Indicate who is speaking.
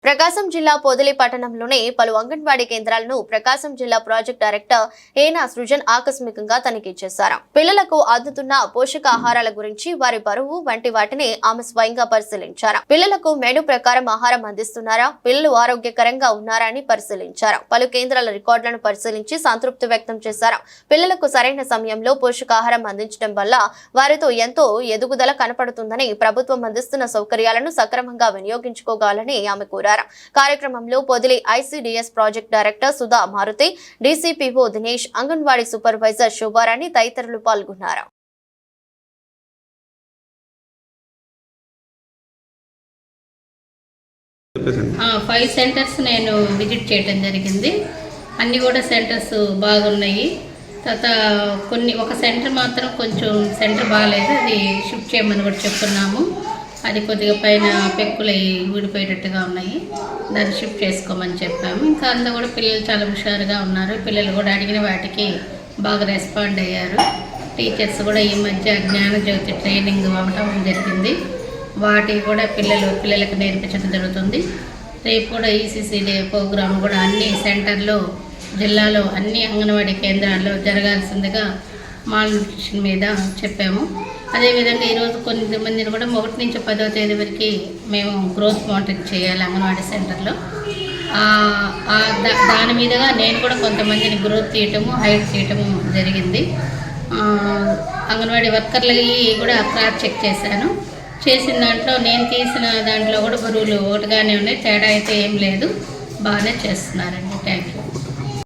Speaker 1: ప్రకాశం జిల్లా పొదిలి పట్టణంలోని పలు అంగన్వాడీ కేంద్రాలను ప్రకాశం జిల్లా ప్రాజెక్ట్ డైరెక్టర్ ఏనా సృజన్ ఆకస్మికంగా తనిఖీ చేశారు. పిల్లలకు అందుతున్న పోషకాహారాల గురించి, వారి బరువు వంటి వాటిని ఆమె స్వయంగా పరిశీలించారు. పిల్లలకు మెనూ ప్రకారం ఆహారం అందిస్తున్నారా, పిల్లలు ఆరోగ్యకరంగా ఉన్నారా అని పరిశీలించారు. పలు కేంద్రాల రికార్డులను పరిశీలించి సంతృప్తి వ్యక్తం చేశారు. పిల్లలకు సరైన సమయంలో పోషకాహారం అందించడం వల్ల వారితో ఎంతో ఎదుగుదల కనపడుతుందని, ప్రభుత్వం అందిస్తున్న సౌకర్యాలను సక్రమంగా వినియోగించుకోవాలని ఆమె కోరారు. కార్యక్రమంలో Podili ICDS project director Sudha Maruthi, DCPO Dinesh, anganwadi supervisor Shobharani తదితరులు పాల్గొన్నారు.
Speaker 2: ఫైవ్ సెంటర్స్ నేను విజిట్ చేయడం జరిగింది. అన్ని కూడా సెంటర్స్ బాగున్నాయి. తర్వాత ఒక సెంటర్ మాత్రం కొంచెం సెంటర్ బాగాలేదు, అది షిఫ్ట్ చేయమని కూడా చెప్తున్నాము. అది కొద్దిగా పైన పెక్కులు ఊడిపోయేటట్టుగా ఉన్నాయి, దాన్ని షిఫ్ట్ చేసుకోమని చెప్పాము. ఇంకా అంతా కూడా పిల్లలు చాలా హుషారుగా ఉన్నారు. పిల్లలు కూడా అడిగిన వాటికి బాగా రెస్పాండ్ అయ్యారు. టీచర్స్ కూడా ఈ మధ్య జ్ఞానజ్యోతి ట్రైనింగ్ అవ్వటం జరిగింది, వాటికి కూడా పిల్లలకు నేర్పించడం జరుగుతుంది. రేపు కూడా ఈసీసీడీ ప్రోగ్రాం కూడా అన్ని సెంటర్లో, జిల్లాలో అన్ని అంగన్వాడీ కేంద్రాల్లో జరగాల్సిందిగా మాల్ న్యూట్రిషన్ మీద చెప్పాము. అదేవిధంగా ఈరోజు కొంతమందిని కూడా 1 నుంచి 10వ తేదీ వరకు మేము గ్రోత్ మానిటరింగ్ చేయాలి అంగన్వాడీ సెంటర్లో. దాని మీదుగా నేను కూడా కొంతమందిని గ్రోత్ తీయటము, హైట్ చేయటము జరిగింది. అంగన్వాడీ వర్కర్లకి కూడా క్రాస్ చెక్ చేశాను. చేసిన దాంట్లో నేను తీసిన దాంట్లో కూడా బరువులు ఒకటిగానే ఉన్నాయి, తేడా అయితే ఏం లేదు, బాగానే చేస్తున్నారండి. Thank you.